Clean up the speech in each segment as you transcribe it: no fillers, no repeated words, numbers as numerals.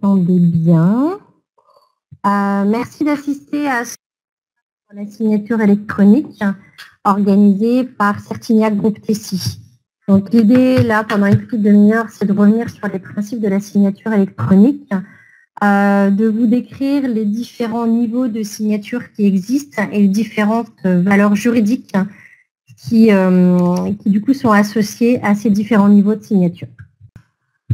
m'entendez bien. Merci d'assister à la signature électronique organisée par Certignac Groupe Tessi. Donc l'idée, là, pendant une petite demi-heure, c'est de revenir sur les principes de la signature électronique, de vous décrire les différents niveaux de signature qui existent et les différentes valeurs juridiques qui du coup sont associées à ces différents niveaux de signature.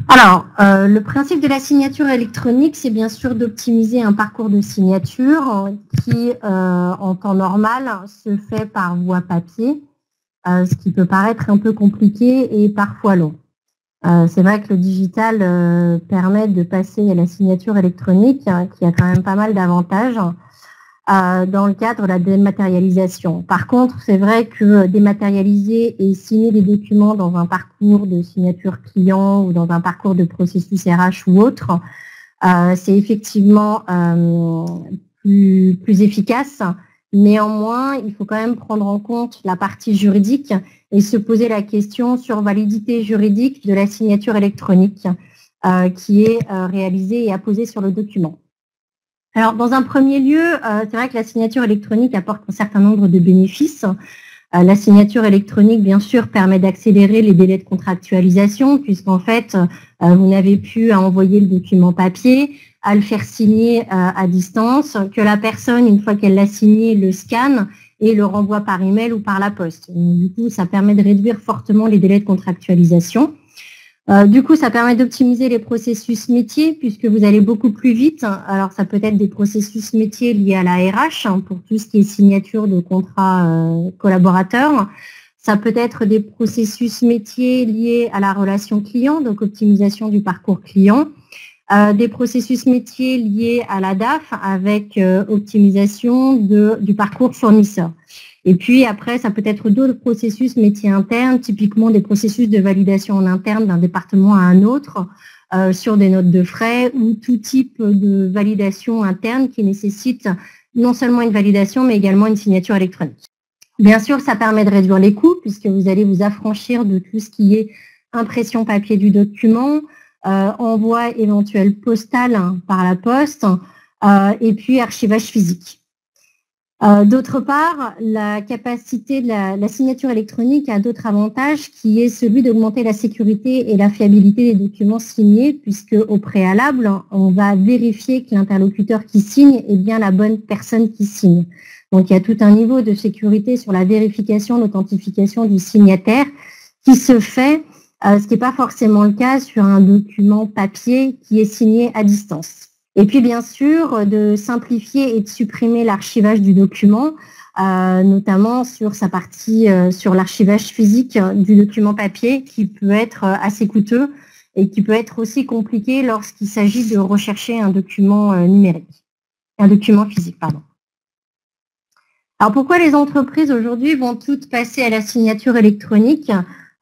Alors, le principe de la signature électronique, c'est bien sûr d'optimiser un parcours de signature qui, en temps normal, se fait par voie papier, ce qui peut paraître un peu compliqué et parfois long. C'est vrai que le digital permet de passer à la signature électronique, qui a quand même pas mal d'avantages dans le cadre de la dématérialisation. Par contre, c'est vrai que dématérialiser et signer des documents dans un parcours de signature client ou dans un parcours de processus RH ou autre, c'est effectivement plus efficace. Néanmoins, il faut quand même prendre en compte la partie juridique et se poser la question sur validité juridique de la signature électronique qui est réalisée et apposée sur le document. Alors, dans un premier lieu, c'est vrai que la signature électronique apporte un certain nombre de bénéfices. La signature électronique, bien sûr, permet d'accélérer les délais de contractualisation, puisqu'en fait, vous n'avez plus à envoyer le document papier, à le faire signer à distance, que la personne, une fois qu'elle l'a signé, le scanne et le renvoie par email ou par la poste. Donc, du coup, ça permet de réduire fortement les délais de contractualisation. Du coup, ça permet d'optimiser les processus métiers puisque vous allez beaucoup plus vite. Alors, ça peut être des processus métiers liés à la RH pour tout ce qui est signature de contrat collaborateur. Ça peut être des processus métiers liés à la relation client, donc optimisation du parcours client. Des processus métiers liés à la DAF avec optimisation du parcours fournisseur. Et puis après, ça peut être d'autres processus métiers internes, typiquement des processus de validation en interne d'un département à un autre sur des notes de frais ou tout type de validation interne qui nécessite non seulement une validation, mais également une signature électronique. Bien sûr, ça permet de réduire les coûts puisque vous allez vous affranchir de tout ce qui est impression papier du document, envoi éventuel postal par la poste et puis archivage physique. D'autre part, la capacité de la signature électronique a d'autres avantages qui est celui d'augmenter la sécurité et la fiabilité des documents signés puisque au préalable, on va vérifier que l'interlocuteur qui signe est bien la bonne personne qui signe. Donc, il y a tout un niveau de sécurité sur la vérification, l'authentification du signataire qui se fait, ce qui n'est pas forcément le cas sur un document papier qui est signé à distance. Et puis, bien sûr, de simplifier et de supprimer l'archivage du document, notamment sur sa partie, sur l'archivage physique du document papier qui peut être assez coûteux et qui peut être aussi compliqué lorsqu'il s'agit de rechercher un document numérique, un document physique, pardon. Alors, pourquoi les entreprises aujourd'hui vont toutes passer à la signature électronique ?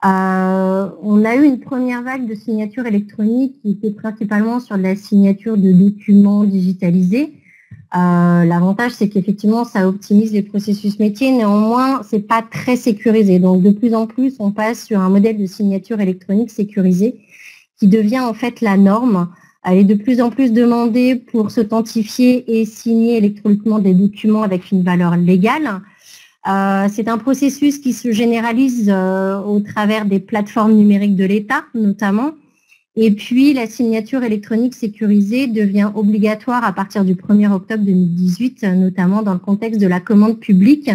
On a eu une première vague de signature électronique qui était principalement sur de la signature de documents digitalisés. L'avantage, c'est qu'effectivement, ça optimise les processus métiers. Néanmoins, c'est pas très sécurisé. Donc, de plus en plus, on passe sur un modèle de signature électronique sécurisé qui devient en fait la norme. Elle est de plus en plus demandée pour s'authentifier et signer électroniquement des documents avec une valeur légale. C'est un processus qui se généralise au travers des plateformes numériques de l'État, notamment. Et puis, la signature électronique sécurisée devient obligatoire à partir du 1er octobre 2018, notamment dans le contexte de la commande publique,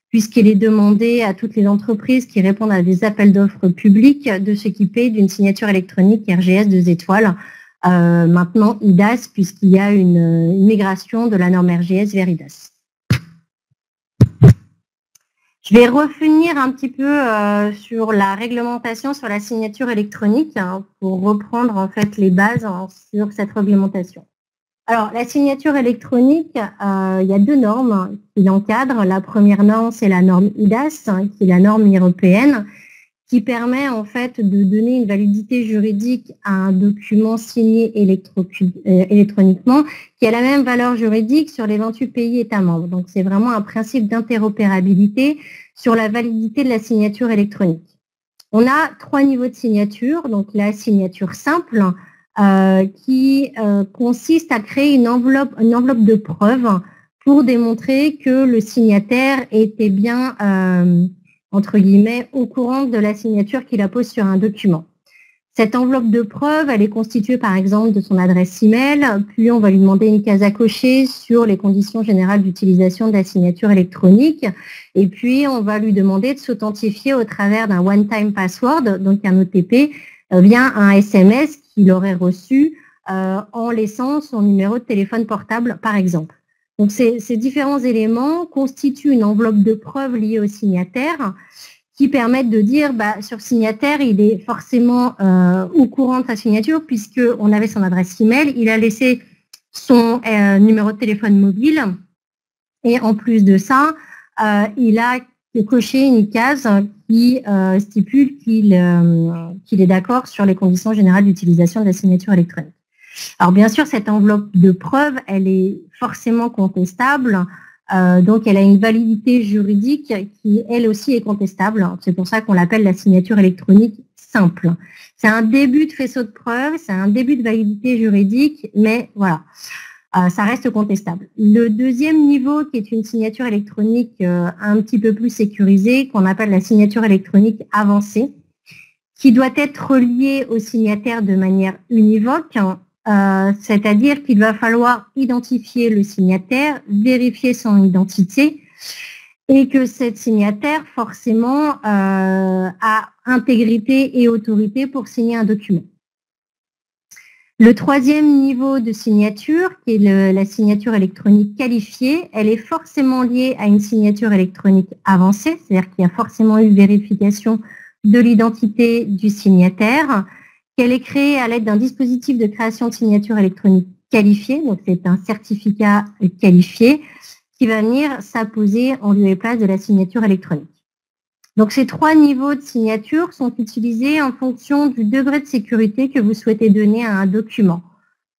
puisqu'il est demandé à toutes les entreprises qui répondent à des appels d'offres publics de s'équiper d'une signature électronique RGS 2 étoiles, maintenant IDAS, puisqu'il y a une migration de la norme RGS vers IDAS. Je vais revenir un petit peu sur la réglementation sur la signature électronique pour reprendre en fait les bases sur cette réglementation. Alors, la signature électronique, il y a deux normes qui l'encadrent. La première norme, c'est la norme IDAS, qui est la norme européenne, qui permet en fait de donner une validité juridique à un document signé électroniquement qui a la même valeur juridique sur les 28 pays États membres. Donc, c'est vraiment un principe d'interopérabilité sur la validité de la signature électronique. On a 3 niveaux de signature. Donc, la signature simple, qui consiste à créer une enveloppe de preuve pour démontrer que le signataire était bien, entre guillemets, au courant de la signature qu'il appose sur un document. Cette enveloppe de preuve, elle est constituée par exemple de son adresse email, puis on va lui demander une case à cocher sur les conditions générales d'utilisation de la signature électronique, et puis on va lui demander de s'authentifier au travers d'un one-time password, donc un OTP, via un SMS qu'il aurait reçu en laissant son numéro de téléphone portable par exemple. Donc ces différents éléments constituent une enveloppe de preuve liée au signataire qui permettent de dire, sur signataire, il est forcément au courant de sa signature puisqu'on avait son adresse email, il a laissé son numéro de téléphone mobile et en plus de ça, il a coché une case qui stipule qu'il est d'accord sur les conditions générales d'utilisation de la signature électronique. Alors bien sûr, cette enveloppe de preuve, elle est forcément contestable. Donc, elle a une validité juridique qui, elle aussi, est contestable. C'est pour ça qu'on l'appelle la signature électronique simple. C'est un début de faisceau de preuve, c'est un début de validité juridique, mais voilà, ça reste contestable. Le deuxième niveau, qui est une signature électronique un petit peu plus sécurisée, qu'on appelle la signature électronique avancée, qui doit être reliée au signataire de manière univoque, c'est-à-dire qu'il va falloir identifier le signataire, vérifier son identité et que cette signataire, forcément, a intégrité et autorité pour signer un document. Le troisième niveau de signature, qui est la signature électronique qualifiée, elle est forcément liée à une signature électronique avancée, c'est-à-dire qu'il y a forcément eu vérification de l'identité du signataire, qu'elle est créée à l'aide d'un dispositif de création de signature électronique qualifiée, donc c'est un certificat qualifié qui va venir s'apposer en lieu et place de la signature électronique. Donc ces trois niveaux de signature sont utilisés en fonction du degré de sécurité que vous souhaitez donner à un document.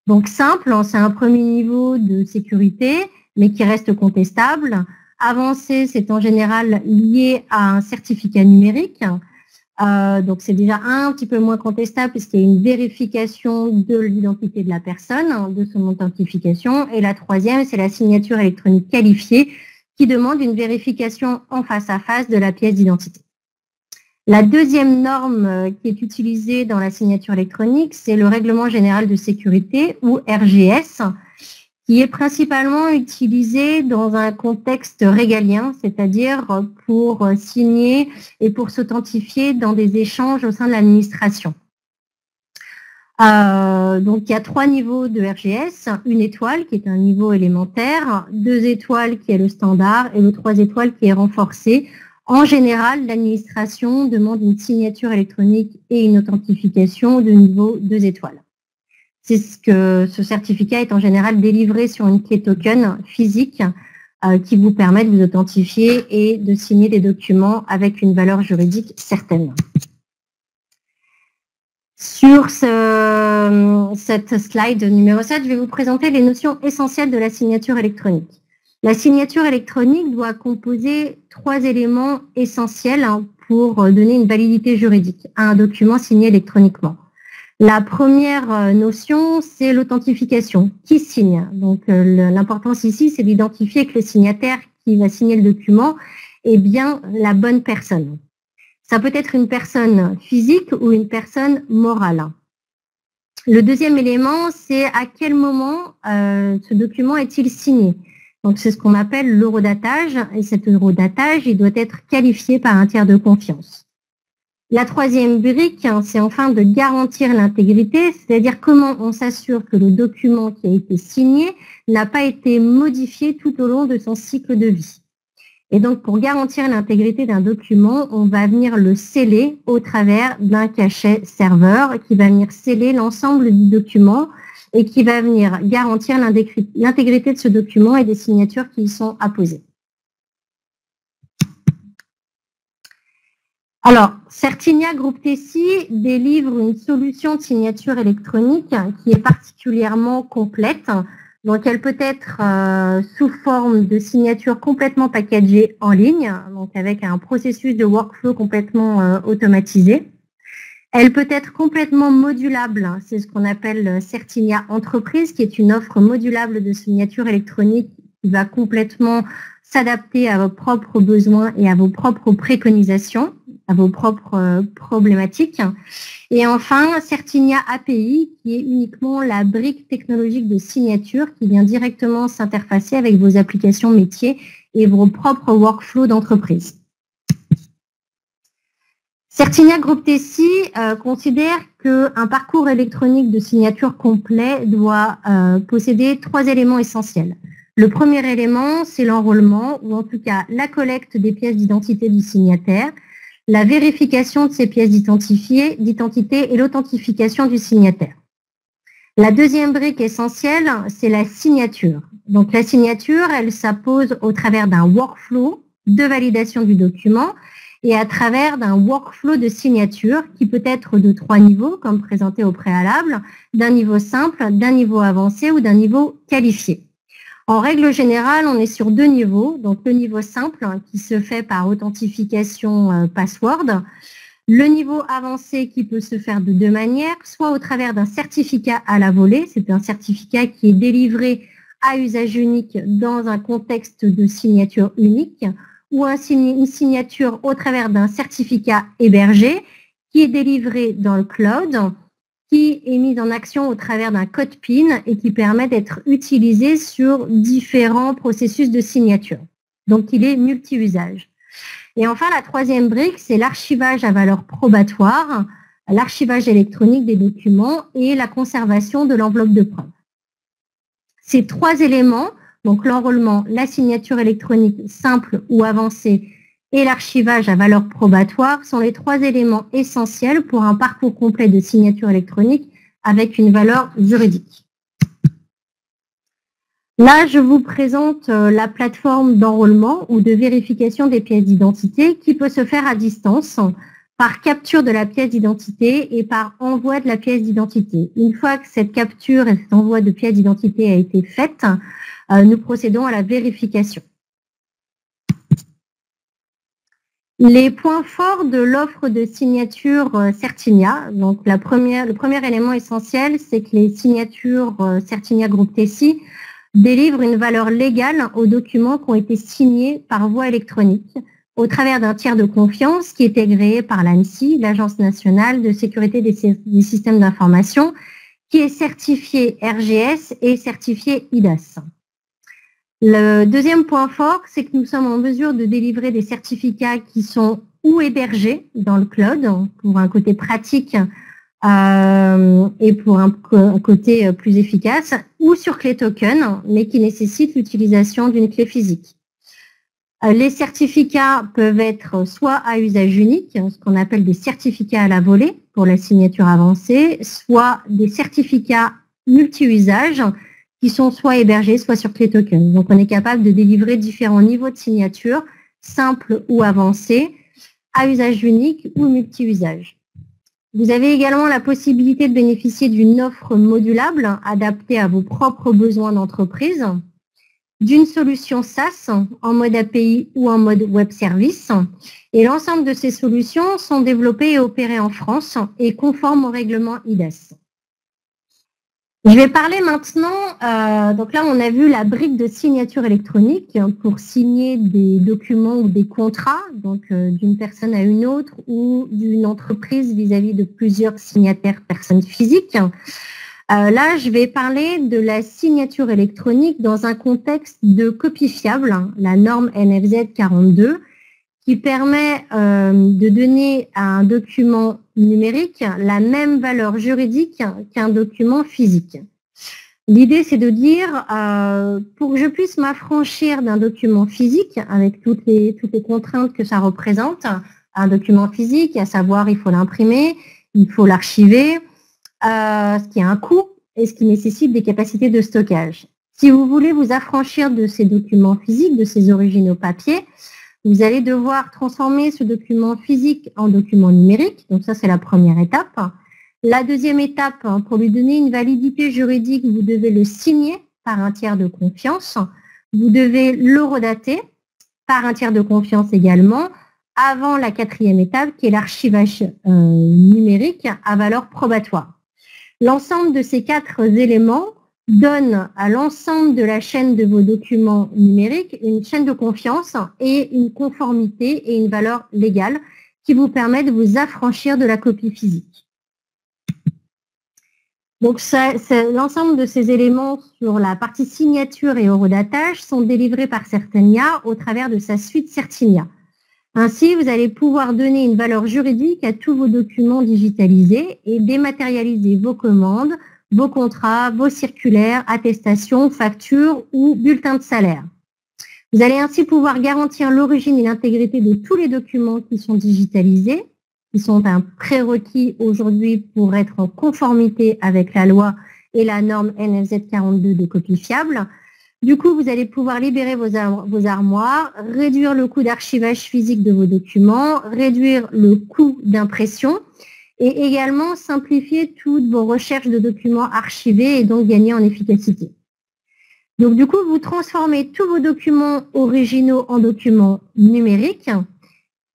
Donc simple, c'est un premier niveau de sécurité, mais qui reste contestable. Avancé, c'est en général lié à un certificat numérique. Donc c'est déjà un petit peu moins contestable puisqu'il y a une vérification de l'identité de la personne, de son authentification. Et la troisième, c'est la signature électronique qualifiée qui demande une vérification en face à face de la pièce d'identité. La deuxième norme qui est utilisée dans la signature électronique, c'est le Règlement général de sécurité ou RGS, qui est principalement utilisé dans un contexte régalien, c'est-à-dire pour signer et pour s'authentifier dans des échanges au sein de l'administration. Donc, il y a trois niveaux de RGS, une étoile qui est un niveau élémentaire, 2 étoiles qui est le standard et le 3 étoiles qui est renforcé. En général, l'administration demande une signature électronique et une authentification de niveau 2 étoiles. C'est ce certificat est en général délivré sur une clé token physique qui vous permet de vous authentifier et de signer des documents avec une valeur juridique certaine. Sur cette slide numéro 7, je vais vous présenter les notions essentielles de la signature électronique. La signature électronique doit composer 3 éléments essentiels pour donner une validité juridique à un document signé électroniquement. La première notion, c'est l'authentification. Qui signe? Donc, l'importance ici, c'est d'identifier que le signataire qui va signer le document est bien la bonne personne. Ça peut être une personne physique ou une personne morale. Le deuxième élément, c'est à quel moment ce document est-il signé? Donc, c'est ce qu'on appelle l'eurodatage. Et cet eurodatage, il doit être qualifié par un tiers de confiance. La troisième brique, c'est enfin de garantir l'intégrité, c'est-à-dire comment on s'assure que le document qui a été signé n'a pas été modifié tout au long de son cycle de vie. Et donc, pour garantir l'intégrité d'un document, on va venir le sceller au travers d'un cachet serveur qui va venir sceller l'ensemble du document et qui va venir garantir l'intégrité de ce document et des signatures qui y sont apposées. Alors, Certinia Group Tessi délivre une solution de signature électronique qui est particulièrement complète. Donc, elle peut être sous forme de signature complètement packagée en ligne, donc avec un processus de workflow complètement automatisé. Elle peut être complètement modulable, c'est ce qu'on appelle Certinia Entreprise, qui est une offre modulable de signature électronique qui va complètement s'adapter à vos propres besoins et à vos propres préconisations, à vos propres problématiques. Et enfin, Certinia API, qui est uniquement la brique technologique de signature qui vient directement s'interfacer avec vos applications métiers et vos propres workflows d'entreprise. Certinia Group TC considère qu'un parcours électronique de signature complet doit posséder 3 éléments essentiels. Le premier élément, c'est l'enrôlement, ou en tout cas la collecte des pièces d'identité du signataire, la vérification de ces pièces d'identité et l'authentification du signataire. La deuxième brique essentielle, c'est la signature. Donc la signature, elle s'impose au travers d'un workflow de validation du document et à travers d'un workflow de signature qui peut être de 3 niveaux, comme présenté au préalable, d'un niveau simple, d'un niveau avancé ou d'un niveau qualifié. En règle générale, on est sur 2 niveaux. Donc le niveau simple qui se fait par authentification password, le niveau avancé qui peut se faire de 2 manières, soit au travers d'un certificat à la volée, c'est un certificat qui est délivré à usage unique dans un contexte de signature unique, ou une signature au travers d'un certificat hébergé qui est délivré dans le cloud, qui est mis en action au travers d'un code PIN et qui permet d'être utilisé sur différents processus de signature. Donc, il est multi-usage. Et enfin, la troisième brique, c'est l'archivage à valeur probatoire, l'archivage électronique des documents et la conservation de l'enveloppe de preuve. Ces 3 éléments, donc l'enrôlement, la signature électronique simple ou avancée et l'archivage à valeur probatoire, sont les 3 éléments essentiels pour un parcours complet de signature électronique avec une valeur juridique. Là, je vous présente la plateforme d'enrôlement ou de vérification des pièces d'identité qui peut se faire à distance par capture de la pièce d'identité et par envoi de la pièce d'identité. Une fois que cette capture et cet envoi de pièce d'identité a été faite, nous procédons à la vérification. Les points forts de l'offre de signature Certinia, donc le premier élément essentiel, c'est que les signatures Certinia Group TC délivrent une valeur légale aux documents qui ont été signés par voie électronique au travers d'un tiers de confiance qui est agréé par l'ANSSI, l'Agence nationale de sécurité des systèmes d'information, qui est certifié RGS et certifié IDAS. Le deuxième point fort, c'est que nous sommes en mesure de délivrer des certificats qui sont ou hébergés dans le cloud pour un côté pratique et pour un côté plus efficace, ou sur clé token, mais qui nécessitent l'utilisation d'une clé physique. Les certificats peuvent être soit à usage unique, ce qu'on appelle des certificats à la volée pour la signature avancée, soit des certificats multi-usage qui sont soit hébergés, soit sur clé token. Donc, on est capable de délivrer différents niveaux de signature, simples ou avancés, à usage unique ou multi-usage. Vous avez également la possibilité de bénéficier d'une offre modulable adaptée à vos propres besoins d'entreprise, d'une solution SaaS en mode API ou en mode web service. Et l'ensemble de ces solutions sont développées et opérées en France et conformes au règlement IDAS. Je vais parler maintenant, donc là on a vu la brique de signature électronique pour signer des documents ou des contrats, donc d'une personne à une autre ou d'une entreprise vis-à-vis de plusieurs signataires personnes physiques. Là je vais parler de la signature électronique dans un contexte de copie fiable, la norme NFZ 42, qui permet de donner à un document numérique la même valeur juridique qu'un document physique. L'idée, c'est de dire, pour que je puisse m'affranchir d'un document physique, avec toutes les contraintes que ça représente, un document physique, à savoir, il faut l'imprimer, il faut l'archiver, ce qui a un coût et ce qui nécessite des capacités de stockage. Si vous voulez vous affranchir de ces documents physiques, de ces originaux papier, vous allez devoir transformer ce document physique en document numérique. Donc ça, c'est la première étape. La deuxième étape, pour lui donner une validité juridique, vous devez le signer par un tiers de confiance. Vous devez l'horodater par un tiers de confiance également. avant la quatrième étape qui est l'archivage numérique à valeur probatoire. L'ensemble de ces 4 éléments donne à l'ensemble de la chaîne de vos documents numériques une chaîne de confiance et une conformité et une valeur légale qui vous permet de vous affranchir de la copie physique. Donc, l'ensemble de ces éléments sur la partie signature et horodatage sont délivrés par Certinia au travers de sa suite Certinia. Ainsi, vous allez pouvoir donner une valeur juridique à tous vos documents digitalisés et dématérialiser vos commandes, vos contrats, vos circulaires, attestations, factures ou bulletins de salaire. Vous allez ainsi pouvoir garantir l'origine et l'intégrité de tous les documents qui sont digitalisés, qui sont un prérequis aujourd'hui pour être en conformité avec la loi et la norme NFZ 42 de copie fiable. Du coup, vous allez pouvoir libérer vos armoires, réduire le coût d'archivage physique de vos documents, réduire le coût d'impression et également simplifier toutes vos recherches de documents archivés et donc gagner en efficacité. Donc du coup, vous transformez tous vos documents originaux en documents numériques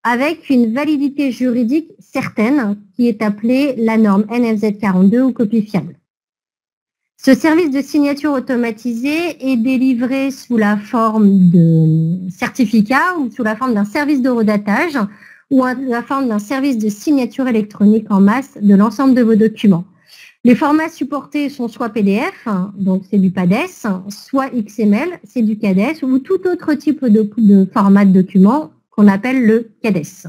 avec une validité juridique certaine qui est appelée la norme NFZ 42 ou copie fiable. Ce service de signature automatisée est délivré sous la forme de certificat ou sous la forme d'un service d'horodatage ou sous la forme d'un service de signature électronique en masse de l'ensemble de vos documents. Les formats supportés sont soit PDF, donc c'est du PADES, soit XML, c'est du CADES, ou tout autre type de format de document qu'on appelle le CADES.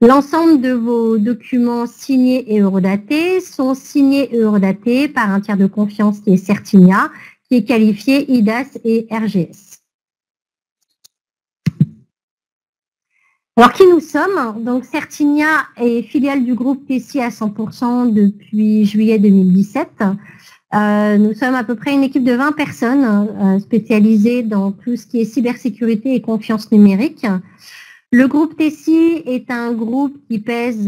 L'ensemble de vos documents signés et horodatés sont signés et horodatés par un tiers de confiance qui est Certinia, qui est qualifié IDAS et RGS. Alors, qui nous sommes? Donc, Certinia est filiale du groupe Tessie à 100% depuis juillet 2017. Nous sommes à peu près une équipe de 20 personnes spécialisées dans tout ce qui est cybersécurité et confiance numérique. Le groupe Tessie est un groupe qui pèse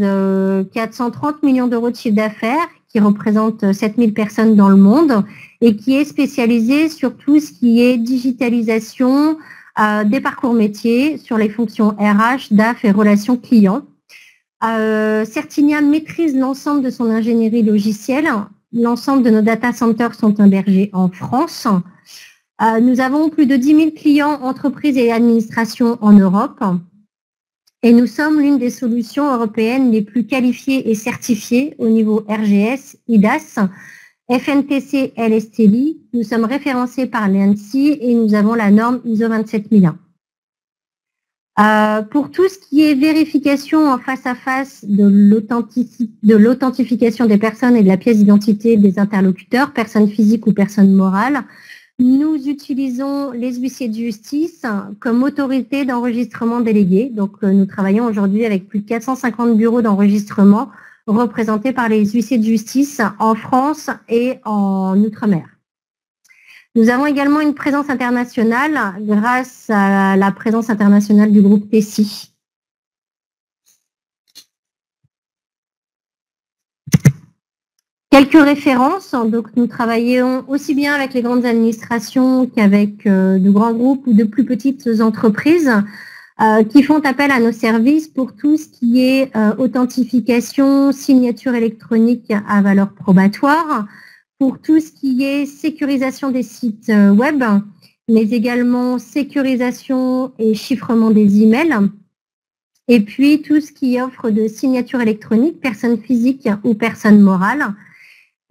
430 millions d'euros de chiffre d'affaires, qui représente 7000 personnes dans le monde et qui est spécialisé sur tout ce qui est digitalisation des parcours métiers sur les fonctions RH, DAF et relations clients. Certinia maîtrise l'ensemble de son ingénierie logicielle. L'ensemble de nos data centers sont hébergés en France. Nous avons plus de 10 000 clients, entreprises et administrations en Europe. Et nous sommes l'une des solutions européennes les plus qualifiées et certifiées au niveau RGS, IDAS, FNTC, LSTLI. Nous sommes référencés par l'ANSSI et nous avons la norme ISO 27001. Pour tout ce qui est vérification en face à face de l'authentification des personnes et de la pièce d'identité des interlocuteurs, personnes physiques ou personnes morales, nous utilisons les huissiers de justice comme autorité d'enregistrement déléguée. Donc, nous travaillons aujourd'hui avec plus de 450 bureaux d'enregistrement représentés par les huissiers de justice en France et en Outre-mer. Nous avons également une présence internationale grâce à la présence internationale du groupe Tessie. Quelques références, donc nous travaillons aussi bien avec les grandes administrations qu'avec de grands groupes ou de plus petites entreprises qui font appel à nos services pour tout ce qui est authentification, signature électronique à valeur probatoire, pour tout ce qui est sécurisation des sites web, mais également sécurisation et chiffrement des emails, et puis tout ce qui offre de signature électronique, personnes physiques ou personnes morales,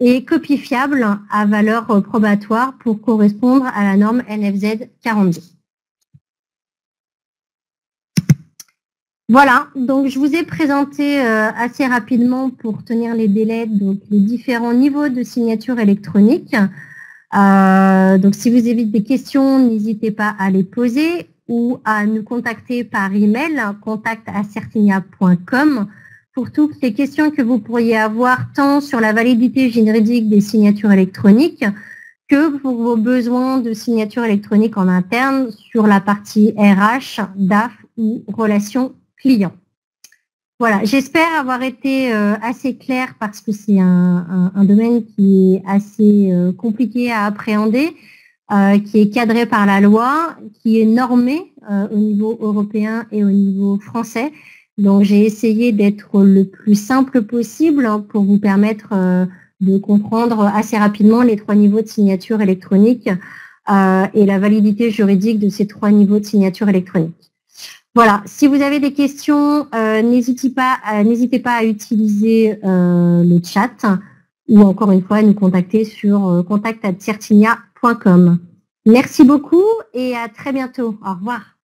et copie fiable à valeur probatoire pour correspondre à la norme NFZ 42. Voilà, donc je vous ai présenté assez rapidement pour tenir les délais, donc les différents niveaux de signature électronique. Donc si vous avez des questions, n'hésitez pas à les poser ou à nous contacter par email, contact@certinia.com pour toutes les questions que vous pourriez avoir tant sur la validité juridique des signatures électroniques que pour vos besoins de signature électronique en interne sur la partie RH, DAF ou relations clients. Voilà, j'espère avoir été assez claire parce que c'est un domaine qui est assez compliqué à appréhender. qui est cadré par la loi, qui est normé au niveau européen et au niveau français. Donc, j'ai essayé d'être le plus simple possible pour vous permettre de comprendre assez rapidement les 3 niveaux de signature électronique et la validité juridique de ces 3 niveaux de signature électronique. Voilà, si vous avez des questions, n'hésitez pas à utiliser le chat ou encore une fois à nous contacter sur contact@certinia.com. Merci beaucoup et à très bientôt. Au revoir.